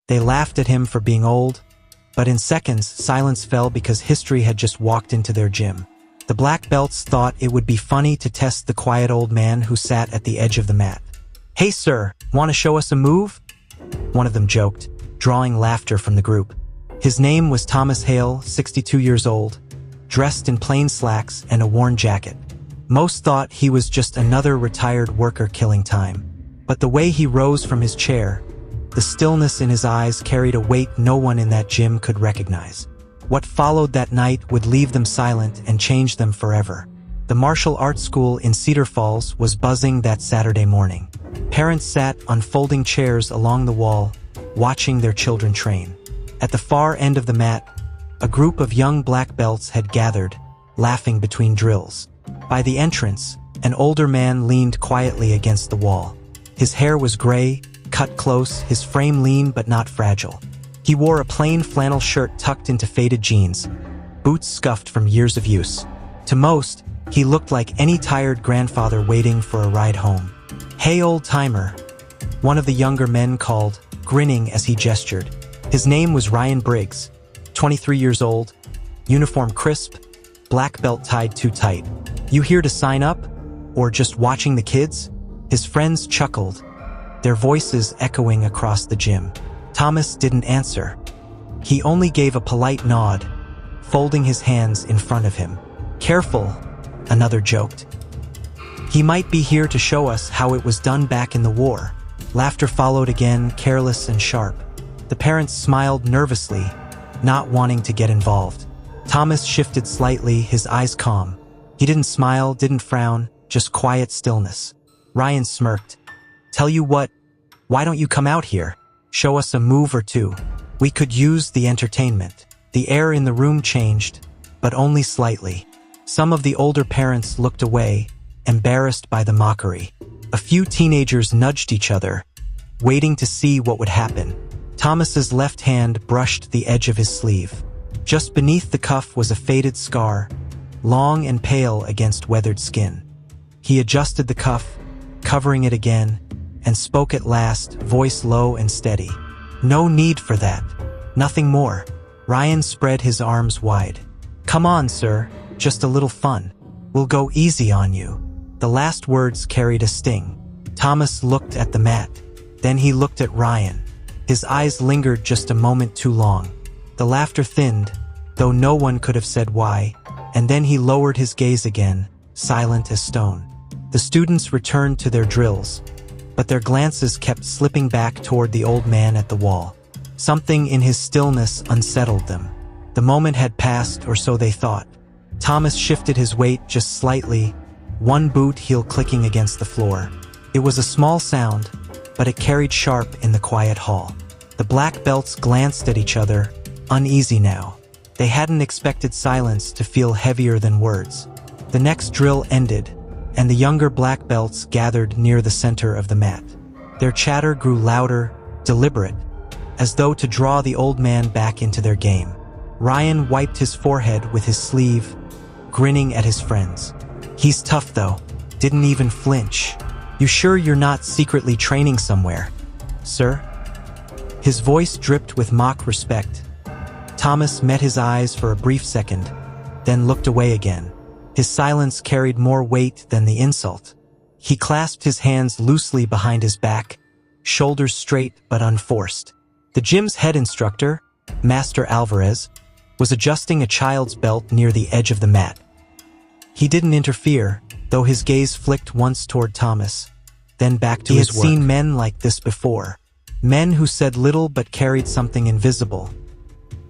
They laughed at him for being old, but in seconds, silence fell because history had just walked into their gym. The black belts thought it would be funny to test the quiet old man who sat at the edge of the mat. "Hey sir, want to show us a move?" one of them joked, drawing laughter from the group. His name was Thomas Hale, 62 years old, dressed in plain slacks and a worn jacket. Most thought he was just another retired worker killing time. But the way he rose from his chair, the stillness in his eyes carried a weight no one in that gym could recognize. What followed that night would leave them silent and change them forever. The martial arts school in Cedar Falls was buzzing that Saturday morning. Parents sat on folding chairs along the wall, watching their children train. At the far end of the mat, a group of young black belts had gathered, laughing between drills. By the entrance, an older man leaned quietly against the wall. His hair was gray, cut close, his frame lean but not fragile. He wore a plain flannel shirt tucked into faded jeans, boots scuffed from years of use. To most, he looked like any tired grandfather waiting for a ride home. "Hey old-timer," one of the younger men called, grinning as he gestured. His name was Ryan Briggs, 23 years old, uniform crisp, black belt tied too tight. "You here to sign up? Or just watching the kids?" His friends chuckled, their voices echoing across the gym. Thomas didn't answer. He only gave a polite nod, folding his hands in front of him. "Careful," another joked. "He might be here to show us how it was done back in the war." Laughter followed again, careless and sharp. The parents smiled nervously, not wanting to get involved. Thomas shifted slightly, his eyes calm. He didn't smile, didn't frown, just quiet stillness. Ryan smirked. "Tell you what, why don't you come out here? Show us a move or two. We could use the entertainment." The air in the room changed, but only slightly. Some of the older parents looked away, embarrassed by the mockery. A few teenagers nudged each other, waiting to see what would happen. Thomas's left hand brushed the edge of his sleeve. Just beneath the cuff was a faded scar, long and pale against weathered skin. He adjusted the cuff, covering it again, and spoke at last, voice low and steady. "No need for that. Nothing more." Ryan spread his arms wide. "Come on, sir. Just a little fun. We'll go easy on you." The last words carried a sting. Thomas looked at the mat. Then he looked at Ryan. His eyes lingered just a moment too long. The laughter thinned, though no one could have said why, and then he lowered his gaze again, silent as stone. The students returned to their drills, but their glances kept slipping back toward the old man at the wall. Something in his stillness unsettled them. The moment had passed, or so they thought. Thomas shifted his weight just slightly, one boot heel clicking against the floor. It was a small sound, but it carried sharp in the quiet hall. The black belts glanced at each other, uneasy now. They hadn't expected silence to feel heavier than words. The next drill ended, and the younger black belts gathered near the center of the mat. Their chatter grew louder, deliberate, as though to draw the old man back into their game. Ryan wiped his forehead with his sleeve, grinning at his friends. "He's tough though, didn't even flinch. You sure you're not secretly training somewhere, sir?" His voice dripped with mock respect. Thomas met his eyes for a brief second, then looked away again. His silence carried more weight than the insult. He clasped his hands loosely behind his back, shoulders straight but unforced. The gym's head instructor, Master Alvarez, was adjusting a child's belt near the edge of the mat. He didn't interfere, though his gaze flicked once toward Thomas, then back to his work. He had seen men like this before, men who said little but carried something invisible.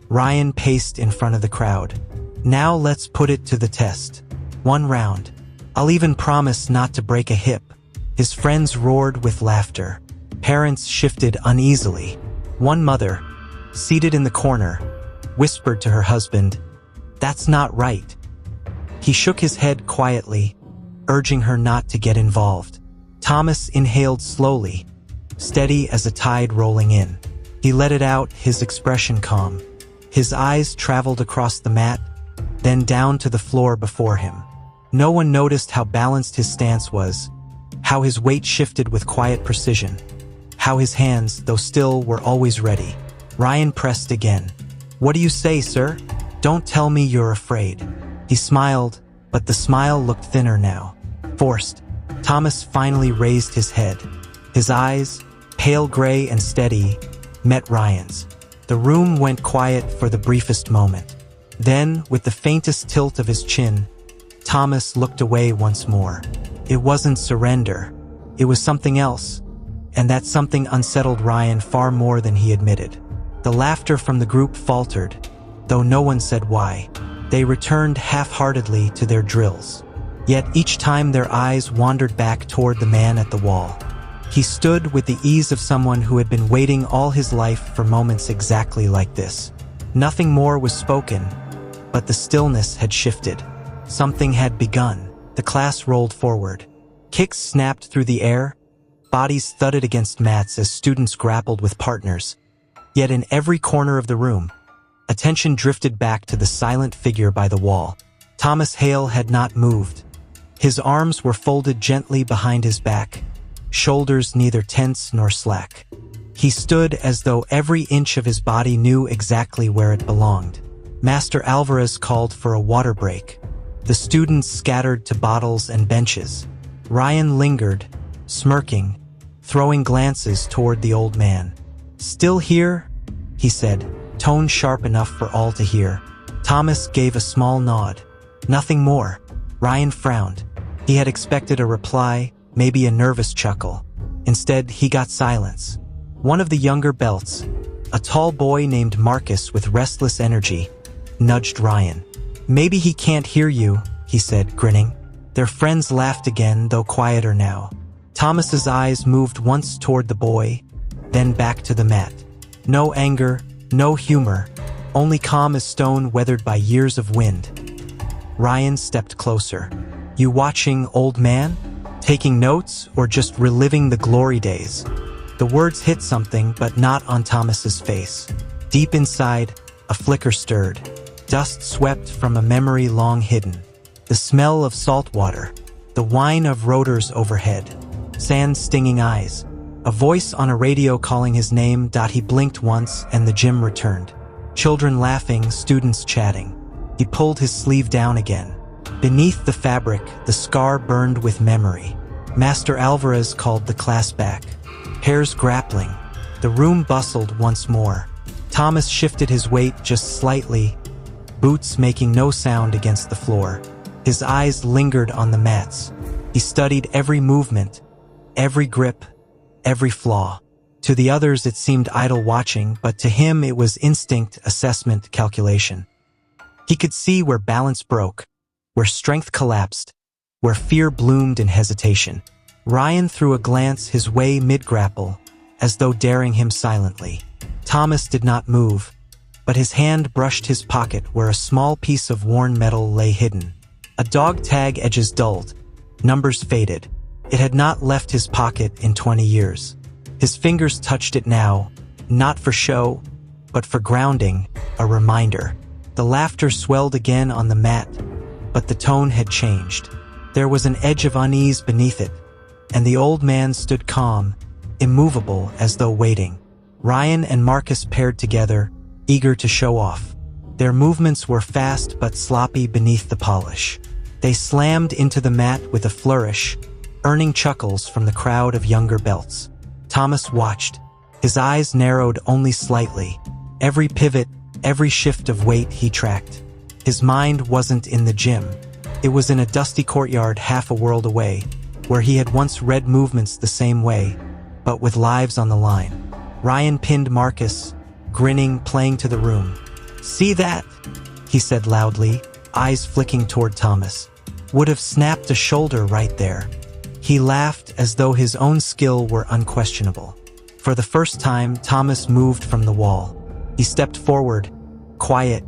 Ryan paced in front of the crowd. "Now let's put it to the test. One round. I'll even promise not to break a hip." His friends roared with laughter. Parents shifted uneasily. One mother, seated in the corner, whispered to her husband, "That's not right." He shook his head quietly, urging her not to get involved. Thomas inhaled slowly, steady as a tide rolling in. He let it out, his expression calm. His eyes traveled across the mat, then down to the floor before him. No one noticed how balanced his stance was, how his weight shifted with quiet precision, how his hands, though still, were always ready. Ryan pressed again. "What do you say, sir? Don't tell me you're afraid." He smiled, but the smile looked thinner now. Forced. Thomas finally raised his head. His eyes, pale gray and steady, met Ryan's. The room went quiet for the briefest moment. Then, with the faintest tilt of his chin, Thomas looked away once more. It wasn't surrender. It was something else, and that something unsettled Ryan far more than he admitted. The laughter from the group faltered, though no one said why. They returned half-heartedly to their drills. Yet each time their eyes wandered back toward the man at the wall. He stood with the ease of someone who had been waiting all his life for moments exactly like this. Nothing more was spoken, but the stillness had shifted. Something had begun. The class rolled forward. Kicks snapped through the air. Bodies thudded against mats as students grappled with partners. Yet in every corner of the room, attention drifted back to the silent figure by the wall. Thomas Hale had not moved. His arms were folded gently behind his back, shoulders neither tense nor slack. He stood as though every inch of his body knew exactly where it belonged. Master Alvarez called for a water break. The students scattered to bottles and benches. Ryan lingered, smirking, throwing glances toward the old man. "Still here?" he said, tone sharp enough for all to hear. Thomas gave a small nod. Nothing more. Ryan frowned. He had expected a reply, maybe a nervous chuckle. Instead, he got silence. One of the younger Belts, a tall boy named Marcus with restless energy, nudged Ryan. "Maybe he can't hear you," he said, grinning. Their friends laughed again, though quieter now. Thomas's eyes moved once toward the boy, then back to the mat. No anger, no humor, only calm as stone weathered by years of wind. Ryan stepped closer. "You watching, old man? Taking notes, or just reliving the glory days?" The words hit something, but not on Thomas's face. Deep inside, a flicker stirred. Dust swept from a memory long hidden. The smell of salt water, the whine of rotors overhead, sand stinging eyes, a voice on a radio calling his name. He blinked once and the gym returned. Children laughing, students chatting. He pulled his sleeve down again. Beneath the fabric, the scar burned with memory. Master Alvarez called the class back. Pairs grappling. The room bustled once more. Thomas shifted his weight just slightly, boots making no sound against the floor. His eyes lingered on the mats. He studied every movement, every grip, every flaw. To the others it seemed idle watching, but to him it was instinct, assessment, calculation. He could see where balance broke, where strength collapsed, where fear bloomed in hesitation. Ryan threw a glance his way mid-grapple, as though daring him silently. Thomas did not move, but his hand brushed his pocket where a small piece of worn metal lay hidden. A dog tag edges dulled, numbers faded. It had not left his pocket in 20 years. His fingers touched it now, not for show, but for grounding, a reminder. The laughter swelled again on the mat, but the tone had changed. There was an edge of unease beneath it, and the old man stood calm, immovable as though waiting. Ryan and Marcus paired together, eager to show off. Their movements were fast but sloppy beneath the polish. They slammed into the mat with a flourish, earning chuckles from the crowd of younger Belts. Thomas watched. His eyes narrowed only slightly. Every pivot, every shift of weight he tracked. His mind wasn't in the gym. It was in a dusty courtyard half a world away, where he had once read movements the same way, but with lives on the line. Ryan pinned Marcus, grinning, playing to the room. "See that?" he said loudly, eyes flicking toward Thomas. "Would have snapped a shoulder right there." He laughed as though his own skill were unquestionable. For the first time, Thomas moved from the wall. He stepped forward, quiet,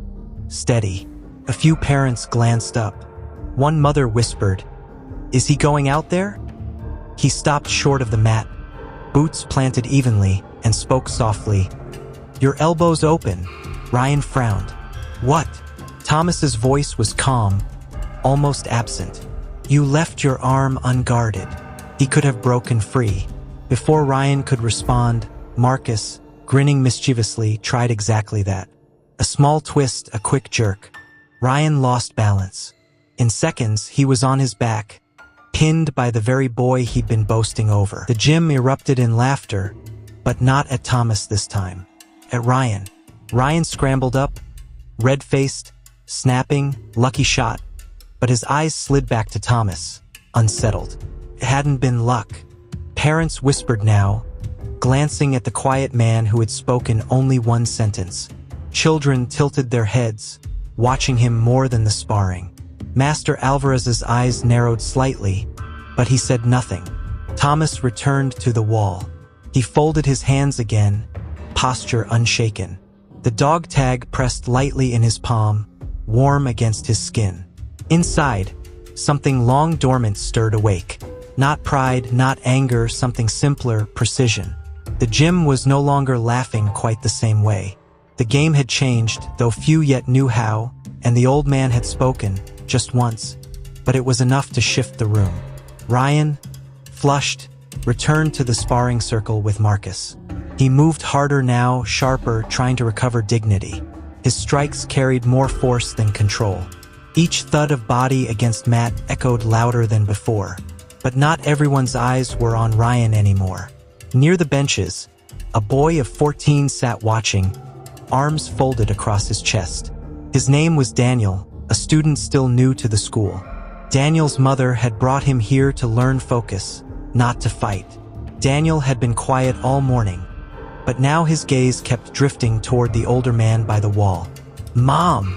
steady. A few parents glanced up. One mother whispered, "Is he going out there?" He stopped short of the mat, boots planted evenly, and spoke softly. "Your elbows open." Ryan frowned. "What?" Thomas's voice was calm, almost absent. "You left your arm unguarded." He could have broken free. Before Ryan could respond, Marcus, grinning mischievously, tried exactly that. A small twist, a quick jerk. Ryan lost balance. In seconds, he was on his back, pinned by the very boy he'd been boasting over. The gym erupted in laughter, but not at Thomas this time. At Ryan. Ryan scrambled up, red-faced, snapping, lucky shot, but his eyes slid back to Thomas, unsettled. It hadn't been luck. Parents whispered now, glancing at the quiet man who had spoken only one sentence. Children tilted their heads, watching him more than the sparring. Master Alvarez's eyes narrowed slightly, but he said nothing. Thomas returned to the wall. He folded his hands again, posture unshaken. The dog tag pressed lightly in his palm, warm against his skin. Inside, something long dormant stirred awake. Not pride, not anger, something simpler, precision. The gym was no longer laughing quite the same way. The game had changed, though few yet knew how, and the old man had spoken, just once, but it was enough to shift the room. Ryan, flushed, returned to the sparring circle with Marcus. He moved harder now, sharper, trying to recover dignity. His strikes carried more force than control. Each thud of body against mat echoed louder than before. But not everyone's eyes were on Ryan anymore. Near the benches, a boy of 14 sat watching, arms folded across his chest. His name was Daniel, a student still new to the school. Daniel's mother had brought him here to learn focus, not to fight. Daniel had been quiet all morning, but now his gaze kept drifting toward the older man by the wall. "Mom,"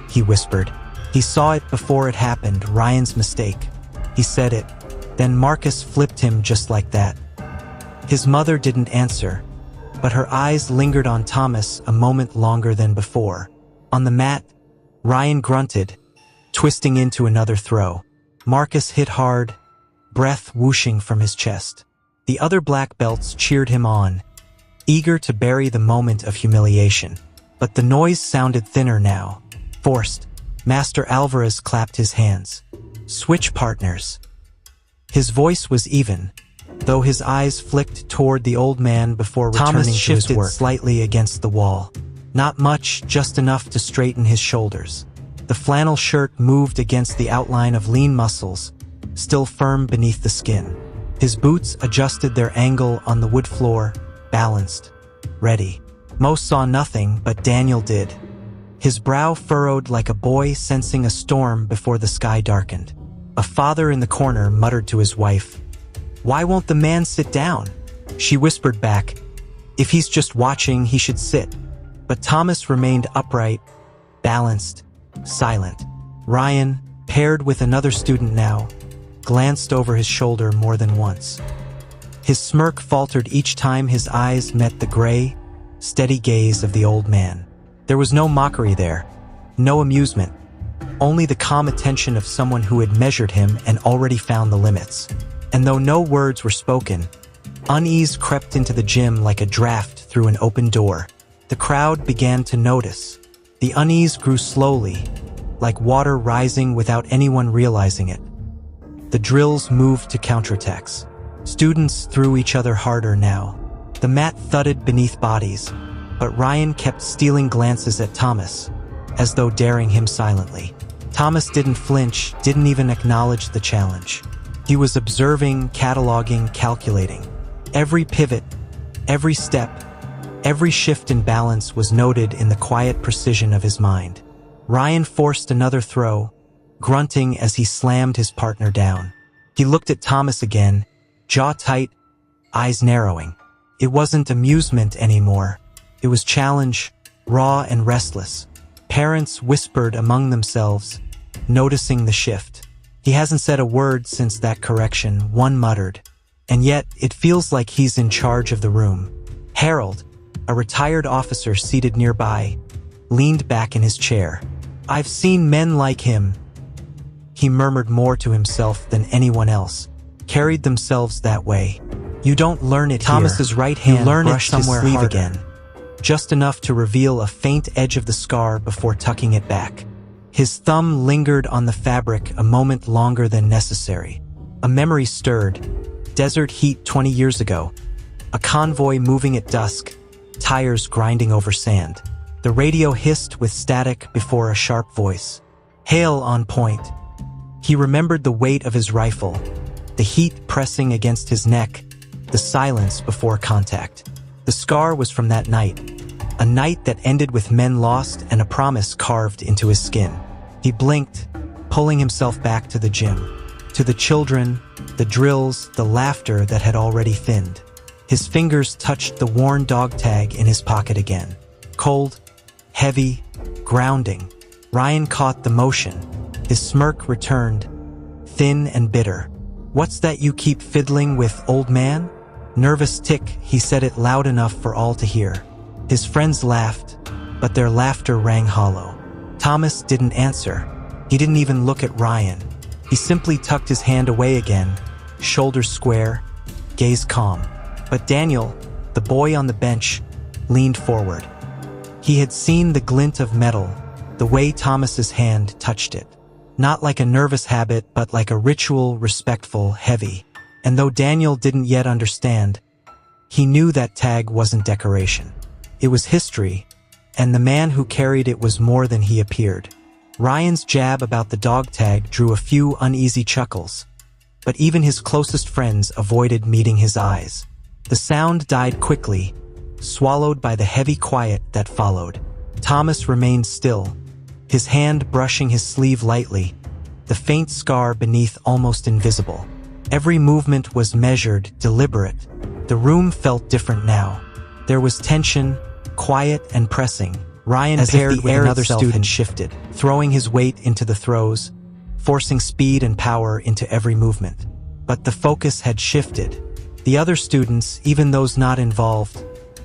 he whispered. He saw it before it happened, Ryan's mistake. He said it. Then Marcus flipped him just like that. His mother didn't answer, but her eyes lingered on Thomas a moment longer than before. On the mat, Ryan grunted, twisting into another throw. Marcus hit hard, breath whooshing from his chest. The other black belts cheered him on, eager to bury the moment of humiliation. But the noise sounded thinner now, forced. Master Alvarez clapped his hands. "Switch partners." His voice was even, though his eyes flicked toward the old man before returning to his work. Thomas shifted slightly against the wall. Not much, just enough to straighten his shoulders. The flannel shirt moved against the outline of lean muscles, still firm beneath the skin. His boots adjusted their angle on the wood floor, balanced, ready. Most saw nothing, but Daniel did. His brow furrowed like a boy sensing a storm before the sky darkened. A father in the corner muttered to his wife, "Why won't the man sit down?" She whispered back, "If he's just watching, he should sit." But Thomas remained upright, balanced, silent. Ryan, paired with another student now, glanced over his shoulder more than once. His smirk faltered each time his eyes met the gray, steady gaze of the old man. There was no mockery there, no amusement, only the calm attention of someone who had measured him and already found the limits. And though no words were spoken, unease crept into the gym like a draft through an open door. The crowd began to notice. The unease grew slowly, like water rising without anyone realizing it. The drills moved to counterattacks. Students threw each other harder now. The mat thudded beneath bodies, but Ryan kept stealing glances at Thomas, as though daring him silently. Thomas didn't flinch, didn't even acknowledge the challenge. He was observing, cataloging, calculating. Every pivot, every step, every shift in balance was noted in the quiet precision of his mind. Ryan forced another throw, grunting as he slammed his partner down. He looked at Thomas again, jaw tight, eyes narrowing. It wasn't amusement anymore. It was challenge, raw and restless. Parents whispered among themselves, noticing the shift. "He hasn't said a word since that correction," one muttered. "And yet, it feels like he's in charge of the room." Harold, a retired officer seated nearby, leaned back in his chair. "I've seen men like him," he murmured more to himself than anyone else, "carried themselves that way. You don't learn it Thomas's here. Right hand brushed his sleeve harder, again, just enough to reveal a faint edge of the scar before tucking it back. His thumb lingered on the fabric a moment longer than necessary. A memory stirred. Desert heat 20 years ago. A convoy moving at dusk. tires grinding over sand. The radio hissed with static before a sharp voice. Hail on point. He remembered the weight of his rifle, the heat pressing against his neck, the silence before contact. The scar was from that night, a night that ended with men lost and a promise carved into his skin. He blinked, pulling himself back to the gym, to the children, the drills, the laughter that had already thinned. His fingers touched the worn dog tag in his pocket again. Cold, heavy, grounding. Ryan caught the motion. His smirk returned, thin and bitter. "What's that you keep fiddling with, old man?" "Nervous tick," he said it loud enough for all to hear. His friends laughed, but their laughter rang hollow. Thomas didn't answer. He didn't even look at Ryan. He simply tucked his hand away again, shoulders square, gaze calm. But Daniel, the boy on the bench, leaned forward. He had seen the glint of metal, the way Thomas's hand touched it. Not like a nervous habit, but like a ritual, respectful, heavy. And though Daniel didn't yet understand, he knew that tag wasn't decoration. It was history, and the man who carried it was more than he appeared. Ryan's jab about the dog tag drew a few uneasy chuckles, but even his closest friends avoided meeting his eyes. The sound died quickly, swallowed by the heavy quiet that followed. Thomas remained still, his hand brushing his sleeve lightly, the faint scar beneath almost invisible. Every movement was measured, deliberate. The room felt different now. There was tension, quiet and pressing. Ryan paired with another student had shifted, throwing his weight into the throws, forcing speed and power into every movement. But the focus had shifted. The other students, even those not involved,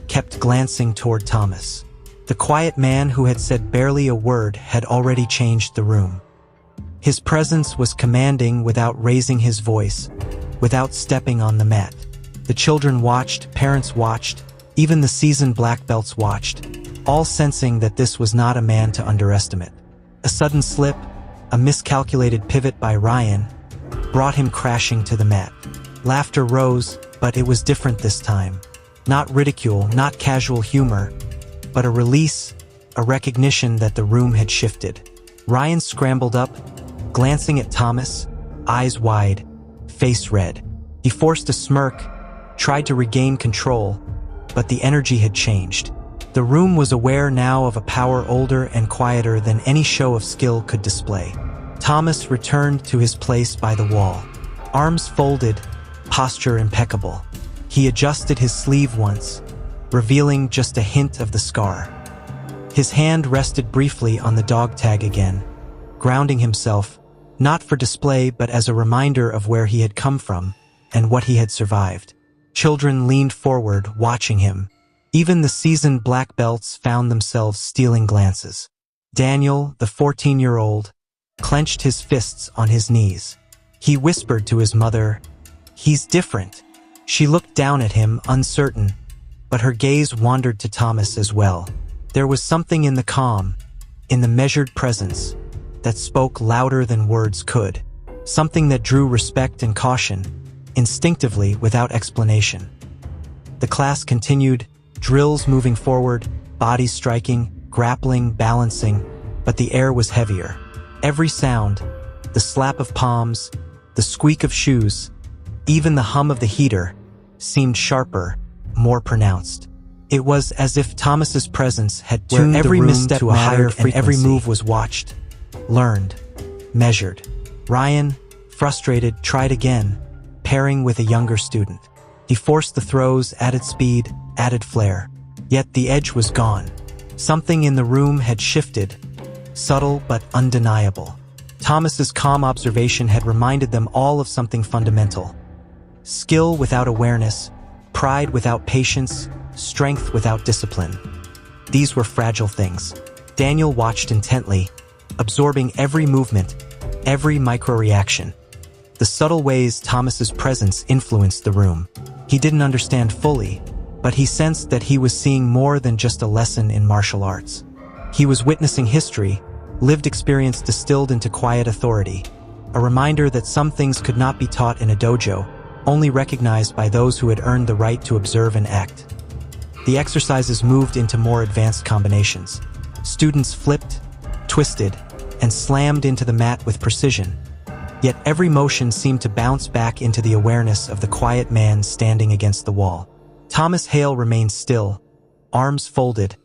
kept glancing toward Thomas. The quiet man who had said barely a word had already changed the room. His presence was commanding without raising his voice, without stepping on the mat. The children watched, parents watched, even the seasoned black belts watched, all sensing that this was not a man to underestimate. A sudden slip, a miscalculated pivot by Ryan, brought him crashing to the mat. Laughter rose, but it was different this time. Not ridicule, not casual humor, but a release, a recognition that the room had shifted. Ryan scrambled up, glancing at Thomas, eyes wide, face red. He forced a smirk, tried to regain control, but the energy had changed. The room was aware now of a power older and quieter than any show of skill could display. Thomas returned to his place by the wall. Arms folded, posture impeccable. He adjusted his sleeve once, revealing just a hint of the scar. His hand rested briefly on the dog tag again, grounding himself, not for display but as a reminder of where he had come from and what he had survived. Children leaned forward, watching him. Even the seasoned black belts found themselves stealing glances. Daniel, the 14-year-old, clenched his fists on his knees. He whispered to his mother, "He's different." She looked down at him, uncertain, but her gaze wandered to Thomas as well. There was something in the calm, in the measured presence, that spoke louder than words could. Something that drew respect and caution, instinctively without explanation. The class continued, drills moving forward, bodies striking, grappling, balancing, but the air was heavier. Every sound, the slap of palms, the squeak of shoes, even the hum of the heater, seemed sharper, more pronounced. It was as if Thomas's presence had tuned every misstep to a higher frequency, and every move was watched, learned, measured. Ryan, frustrated, tried again, pairing with a younger student. He forced the throws, added speed, added flair. Yet the edge was gone. Something in the room had shifted, subtle but undeniable. Thomas's calm observation had reminded them all of something fundamental. Skill without awareness, pride without patience, strength without discipline. These were fragile things. Daniel watched intently, absorbing every movement, every micro-reaction. The subtle ways Thomas's presence influenced the room. He didn't understand fully, but he sensed that he was seeing more than just a lesson in martial arts. He was witnessing history, lived experience distilled into quiet authority, a reminder that some things could not be taught in a dojo, only recognized by those who had earned the right to observe and act. The exercises moved into more advanced combinations. Students flipped, twisted, and slammed into the mat with precision. Yet every motion seemed to bounce back into the awareness of the quiet man standing against the wall. Thomas Hale remained still, arms folded,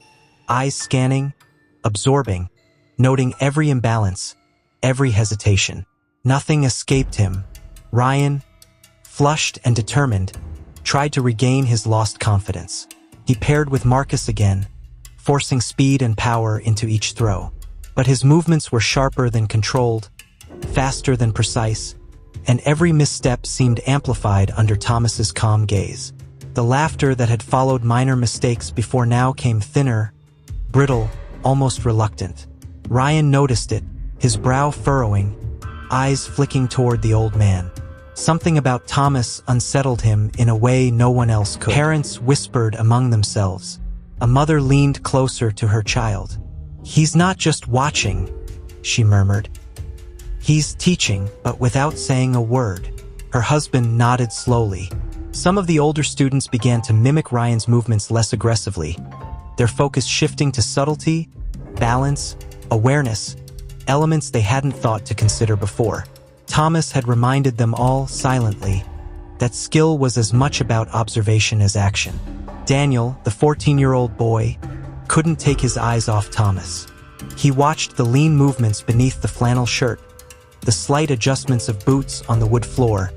eyes scanning, absorbing, noting every imbalance, every hesitation. Nothing escaped him. Ryan, flushed and determined, tried to regain his lost confidence. He paired with Marcus again, forcing speed and power into each throw. But his movements were sharper than controlled, faster than precise, and every misstep seemed amplified under Thomas's calm gaze. The laughter that had followed minor mistakes before now came thinner, brittle, almost reluctant. Ryan noticed it, his brow furrowing, eyes flicking toward the old man. Something about Thomas unsettled him in a way no one else could. Parents whispered among themselves. A mother leaned closer to her child. "He's not just watching," she murmured. "He's teaching," but without saying a word. Her husband nodded slowly. Some of the older students began to mimic Ryan's movements less aggressively, their focus shifting to subtlety, balance, awareness, elements they hadn't thought to consider before. Thomas had reminded them all silently that skill was as much about observation as action. Daniel, the 14-year-old boy, couldn't take his eyes off Thomas. He watched the lean movements beneath the flannel shirt, the slight adjustments of boots on the wood floor,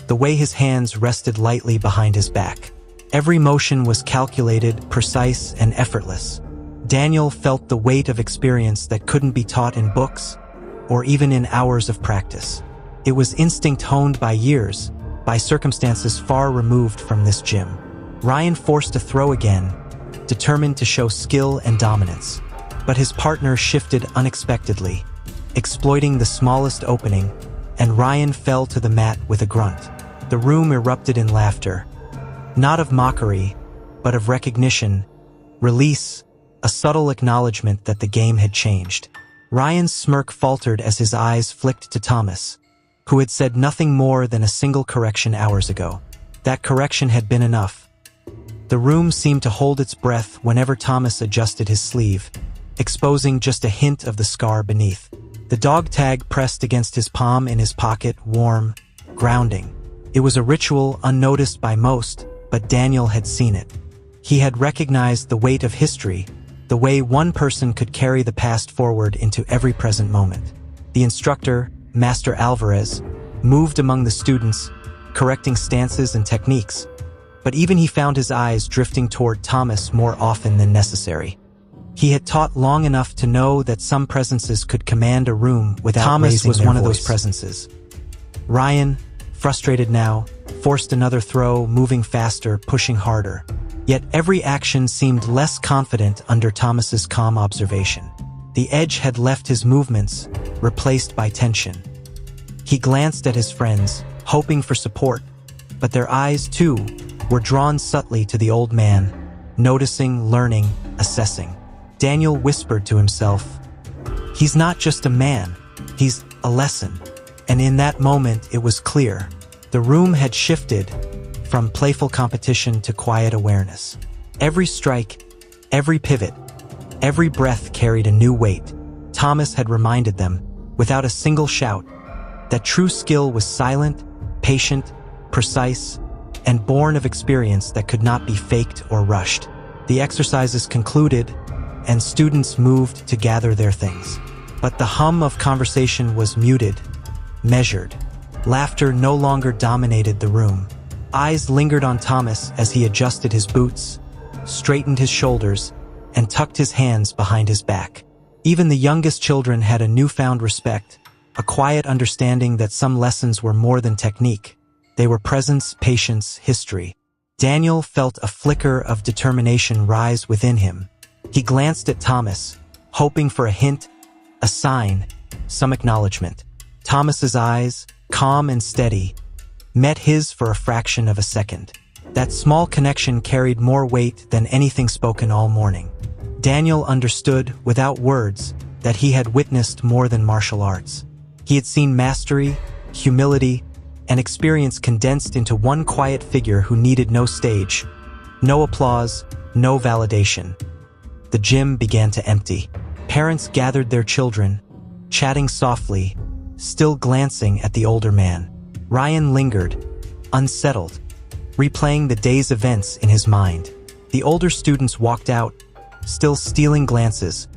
the way his hands rested lightly behind his back. Every motion was calculated, precise, and effortless. Daniel felt the weight of experience that couldn't be taught in books or even in hours of practice. It was instinct honed by years, by circumstances far removed from this gym. Ryan forced a throw again, determined to show skill and dominance. But his partner shifted unexpectedly, exploiting the smallest opening, and Ryan fell to the mat with a grunt. The room erupted in laughter, not of mockery, but of recognition, release, a subtle acknowledgement that the game had changed. Ryan's smirk faltered as his eyes flicked to Thomas, who had said nothing more than a single correction hours ago. That correction had been enough. The room seemed to hold its breath whenever Thomas adjusted his sleeve, exposing just a hint of the scar beneath. The dog tag pressed against his palm in his pocket, warm, grounding. It was a ritual unnoticed by most, but Daniel had seen it. He had recognized the weight of history, the way one person could carry the past forward into every present moment. The instructor, Master Alvarez, moved among the students, correcting stances and techniques, but even he found his eyes drifting toward Thomas more often than necessary. He had taught long enough to know that some presences could command a room without Thomas raising was their one of voice. those presences. Ryan, frustrated now, forced another throw, moving faster, pushing harder. Yet every action seemed less confident under Thomas's calm observation. The edge had left his movements, replaced by tension. He glanced at his friends, hoping for support, but their eyes, too, were drawn subtly to the old man, noticing, learning, assessing. Daniel whispered to himself, "He's not just a man, he's a lesson." And in that moment, it was clear. The room had shifted from playful competition to quiet awareness. Every strike, every pivot, every breath carried a new weight. Thomas had reminded them, without a single shout, that true skill was silent, patient, precise, and born of experience that could not be faked or rushed. The exercises concluded, and students moved to gather their things. But the hum of conversation was muted, measured. Laughter no longer dominated the room. Eyes lingered on Thomas as he adjusted his boots, straightened his shoulders, and tucked his hands behind his back. Even the youngest children had a newfound respect, a quiet understanding that some lessons were more than technique. They were presence, patience, history. Daniel felt a flicker of determination rise within him. He glanced at Thomas, hoping for a hint, a sign, some acknowledgement. Thomas's eyes, calm and steady, met his for a fraction of a second. That small connection carried more weight than anything spoken all morning. Daniel understood, without words, that he had witnessed more than martial arts. He had seen mastery, humility, and experience condensed into one quiet figure who needed no stage, no applause, No validation. The gym began to empty. Parents gathered their children, chatting softly, still glancing at the older man. Ryan lingered, unsettled, replaying the day's events in his mind. The older students walked out, still stealing glances,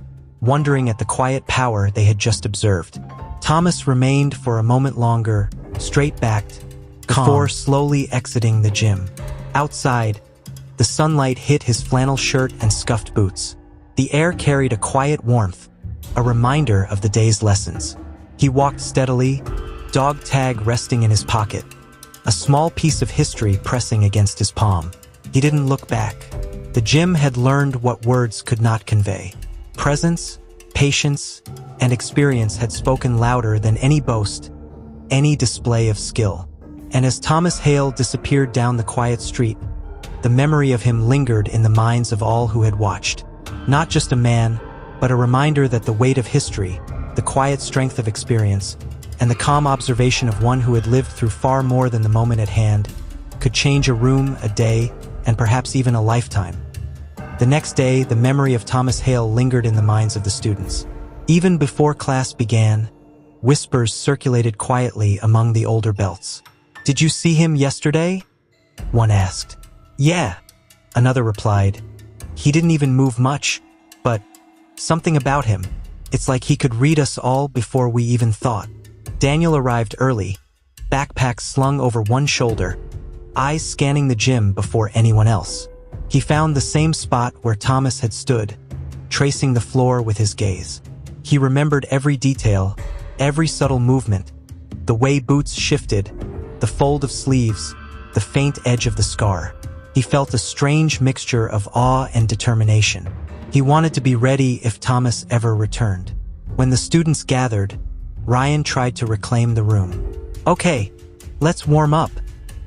wondering at the quiet power they had just observed. Thomas remained for a moment longer, straight-backed, before slowly exiting the gym. Outside, the sunlight hit his flannel shirt and scuffed boots. The air carried a quiet warmth, a reminder of the day's lessons. He walked steadily, dog tag resting in his pocket, a small piece of history pressing against his palm. He didn't look back. The gym had learned what words could not convey. Presence, patience, and experience had spoken louder than any boast, any display of skill. And as Thomas Hale disappeared down the quiet street, the memory of him lingered in the minds of all who had watched. Not just a man, but a reminder that the weight of history, the quiet strength of experience, and the calm observation of one who had lived through far more than the moment at hand, could change a room, a day, and perhaps even a lifetime. The next day, the memory of Thomas Hale lingered in the minds of the students. Even before class began, whispers circulated quietly among the older belts. "Did you see him yesterday?" one asked. "Yeah," another replied. "He didn't even move much, but something about him. It's like he could read us all before we even thought." Daniel arrived early, backpack slung over one shoulder, eyes scanning the gym before anyone else. He found the same spot where Thomas had stood, tracing the floor with his gaze. He remembered every detail, every subtle movement, the way boots shifted, the fold of sleeves, the faint edge of the scar. He felt a strange mixture of awe and determination. He wanted to be ready if Thomas ever returned. When the students gathered, Ryan tried to reclaim the room. "Okay, let's warm up,"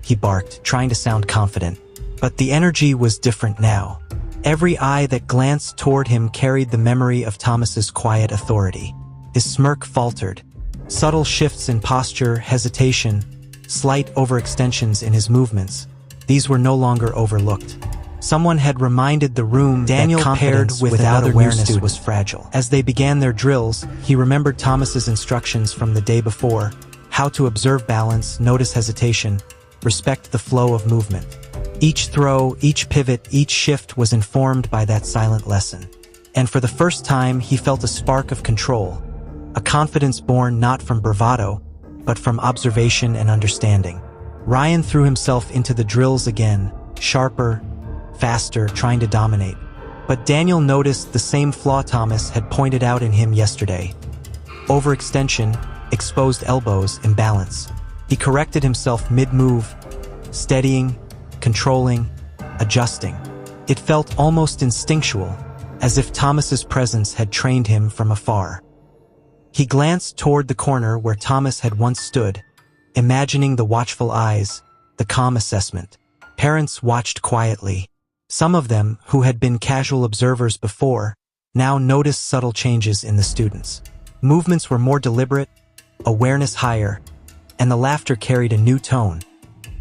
he barked, trying to sound confident. But the energy was different now. Every eye that glanced toward him carried the memory of Thomas's quiet authority. His smirk faltered. Subtle shifts in posture, hesitation, slight overextensions in his movements. These were no longer overlooked. Someone had reminded the room Daniel that confidence without awareness was fragile. As they began their drills, he remembered Thomas's instructions from the day before: how to observe balance, notice hesitation, respect the flow of movement. Each throw, each pivot, each shift was informed by that silent lesson. And for the first time, he felt a spark of control, a confidence born not from bravado, but from observation and understanding. Ryan threw himself into the drills again, sharper, faster, trying to dominate. But Daniel noticed the same flaw Thomas had pointed out in him yesterday: overextension, exposed elbows, imbalance. He corrected himself mid-move, steadying, controlling, adjusting. It felt almost instinctual, as if Thomas's presence had trained him from afar. He glanced toward the corner where Thomas had once stood, imagining the watchful eyes, the calm assessment. Parents watched quietly. Some of them, who had been casual observers before, now noticed subtle changes in the students. Movements were more deliberate, awareness higher, and the laughter carried a new tone.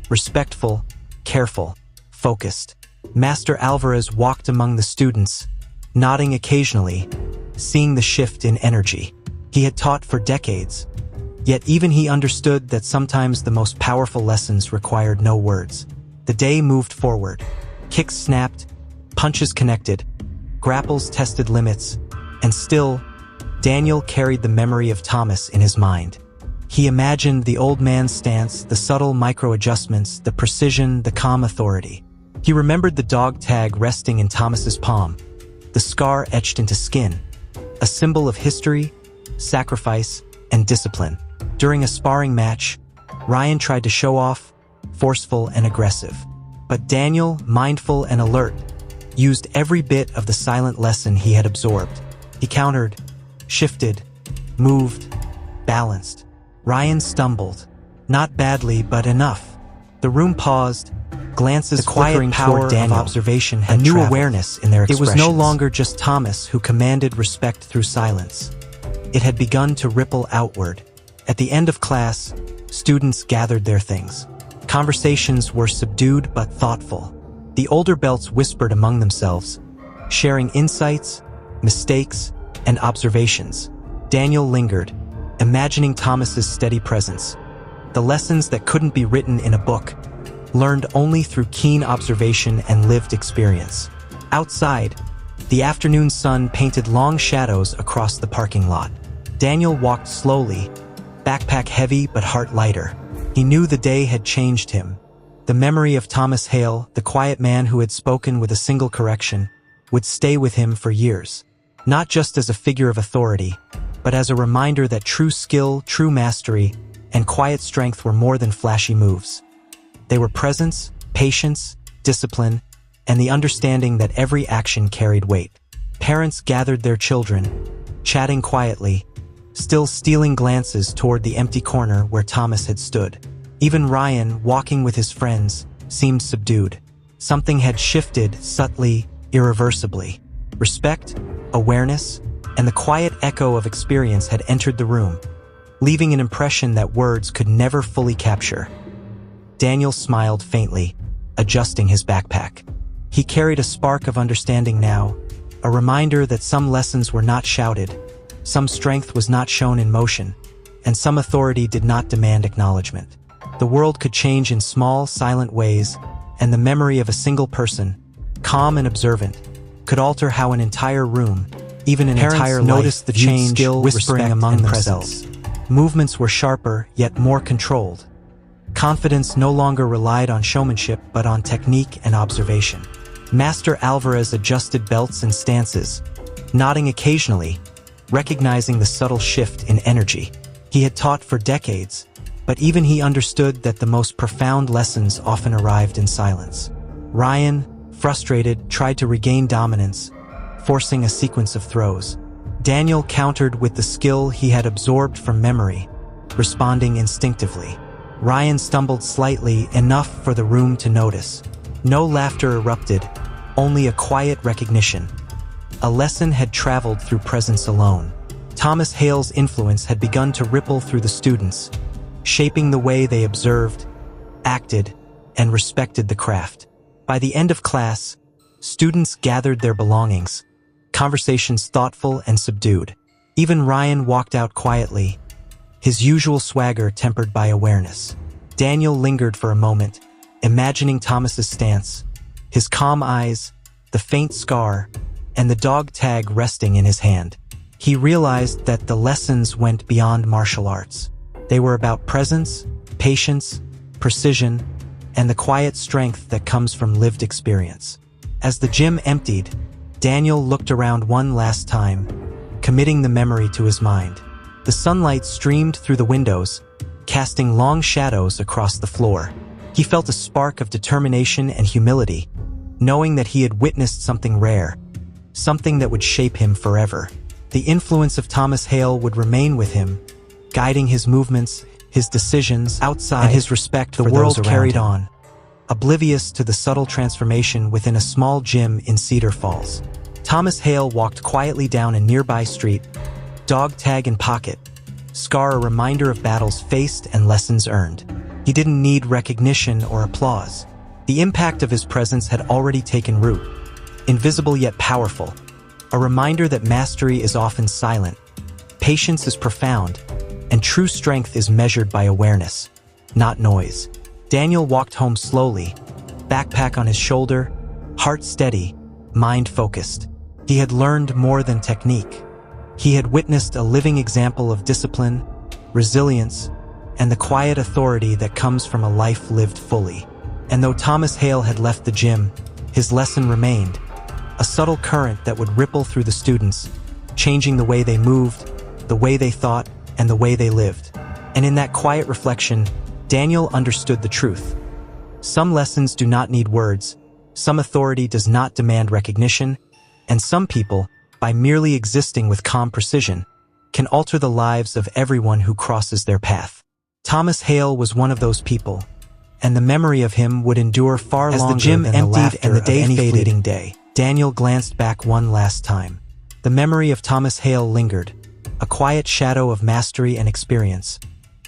Respectful, careful, focused. Master Alvarez walked among the students, nodding occasionally, seeing the shift in energy. He had taught for decades, yet even he understood that sometimes the most powerful lessons required no words. The day moved forward. Kicks snapped, punches connected, grapples tested limits, and still, Daniel carried the memory of Thomas in his mind. He imagined the old man's stance, the subtle micro-adjustments, the precision, the calm authority. He remembered the dog tag resting in Thomas's palm, the scar etched into skin, a symbol of history, sacrifice, and discipline. During a sparring match, Ryan tried to show off, forceful and aggressive. But Daniel, mindful and alert, used every bit of the silent lesson he had absorbed. He countered, shifted, moved, balanced. Ryan stumbled. Not badly, but enough. The room paused, glances flickering toward Daniel. Observation had a new awareness in their expressions. It was no longer just Thomas who commanded respect through silence. It had begun to ripple outward. At the end of class, students gathered their things. Conversations were subdued but thoughtful. The older belts whispered among themselves, sharing insights, mistakes, and observations. Daniel lingered, imagining Thomas's steady presence. The lessons that couldn't be written in a book, learned only through keen observation and lived experience. Outside, the afternoon sun painted long shadows across the parking lot. Daniel walked slowly, backpack heavy but heart lighter. He knew the day had changed him. The memory of Thomas Hale, the quiet man who had spoken with a single correction, would stay with him for years. Not just as a figure of authority, but as a reminder that true skill, true mastery, and quiet strength were more than flashy moves. They were presence, patience, discipline, and the understanding that every action carried weight. Parents gathered their children, chatting quietly, still stealing glances toward the empty corner where Thomas had stood. Even Ryan, walking with his friends, seemed subdued. Something had shifted subtly, irreversibly. Respect, awareness, and the quiet echo of experience had entered the room, leaving an impression that words could never fully capture. Daniel smiled faintly, adjusting his backpack. He carried a spark of understanding now, a reminder that some lessons were not shouted, some strength was not shown in motion, and some authority did not demand acknowledgement. The world could change in small, silent ways, and the memory of a single person, calm and observant, could alter how an entire room, even an entire life, noticed the change, skill, whispering among themselves. Movements were sharper, yet more controlled. Confidence no longer relied on showmanship, but on technique and observation. Master Alvarez adjusted belts and stances, nodding occasionally, recognizing the subtle shift in energy. He had taught for decades, but even he understood that the most profound lessons often arrived in silence. Ryan, frustrated, tried to regain dominance, forcing a sequence of throws. Daniel countered with the skill he had absorbed from memory, responding instinctively. Ryan stumbled slightly, enough for the room to notice. No laughter erupted, only a quiet recognition. A lesson had traveled through presence alone. Thomas Hale's influence had begun to ripple through the students, shaping the way they observed, acted, and respected the craft. By the end of class, students gathered their belongings, conversations thoughtful and subdued. Even Ryan walked out quietly, his usual swagger tempered by awareness. Daniel lingered for a moment, imagining Thomas's stance, his calm eyes, the faint scar, and the dog tag resting in his hand. He realized that the lessons went beyond martial arts. They were about presence, patience, precision, and the quiet strength that comes from lived experience. As the gym emptied, Daniel looked around one last time, committing the memory to his mind. The sunlight streamed through the windows, casting long shadows across the floor. He felt a spark of determination and humility, knowing that he had witnessed something rare, something that would shape him forever. The influence of Thomas Hale would remain with him, guiding his movements, his decisions outside, and his respect for those around him. The world carried on, oblivious to the subtle transformation within a small gym in Cedar Falls. Thomas Hale walked quietly down a nearby street, dog tag in pocket, scar a reminder of battles faced and lessons earned. He didn't need recognition or applause. The impact of his presence had already taken root, invisible yet powerful, a reminder that mastery is often silent, patience is profound, and true strength is measured by awareness, not noise. Daniel walked home slowly, backpack on his shoulder, heart steady, mind focused. He had learned more than technique. He had witnessed a living example of discipline, resilience, and the quiet authority that comes from a life lived fully. And though Thomas Hale had left the gym, his lesson remained, a subtle current that would ripple through the students, changing the way they moved, the way they thought, and the way they lived. And in that quiet reflection, Daniel understood the truth. Some lessons do not need words, some authority does not demand recognition, and some people, by merely existing with calm precision, can alter the lives of everyone who crosses their path. Thomas Hale was one of those people, and the memory of him would endure far longer. As the gym emptied and the day faded, Daniel glanced back one last time. The memory of Thomas Hale lingered, a quiet shadow of mastery and experience,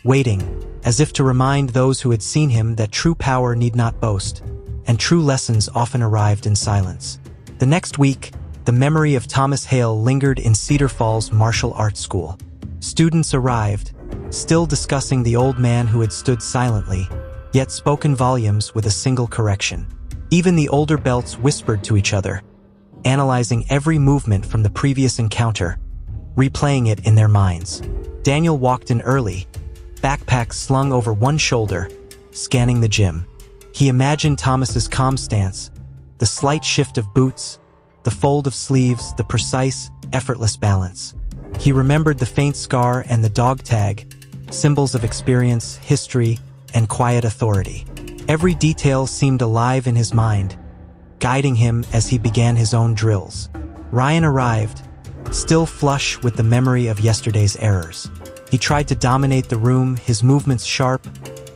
waiting, as if to remind those who had seen him that true power need not boast, and true lessons often arrived in silence. The next week, the memory of Thomas Hale lingered in Cedar Falls Martial Arts School. Students arrived, still discussing the old man who had stood silently, yet spoken volumes with a single correction. Even the older belts whispered to each other, analyzing every movement from the previous encounter, replaying it in their minds. Daniel walked in early, backpack slung over one shoulder, scanning the gym. He imagined Thomas's calm stance, the slight shift of boots, the fold of sleeves, the precise, effortless balance. He remembered the faint scar and the dog tag, symbols of experience, history, and quiet authority. Every detail seemed alive in his mind, guiding him as he began his own drills. Ryan arrived, still flush with the memory of yesterday's errors. He tried to dominate the room, his movements sharp,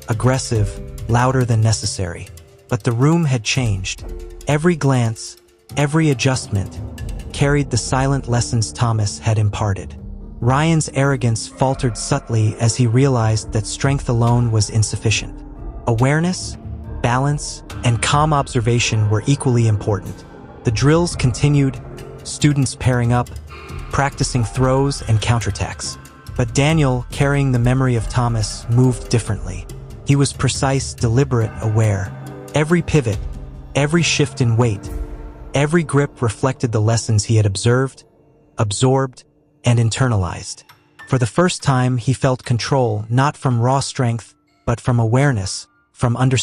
aggressive, louder than necessary. But the room had changed. Every glance, every adjustment, carried the silent lessons Thomas had imparted. Ryan's arrogance faltered subtly as he realized that strength alone was insufficient. Awareness, balance, and calm observation were equally important. The drills continued, students pairing up, practicing throws and counterattacks. But Daniel, carrying the memory of Thomas, moved differently. He was precise, deliberate, aware. Every pivot, every shift in weight, every grip reflected the lessons he had observed, absorbed, and internalized. For the first time, he felt control, not from raw strength, but from awareness, from understanding.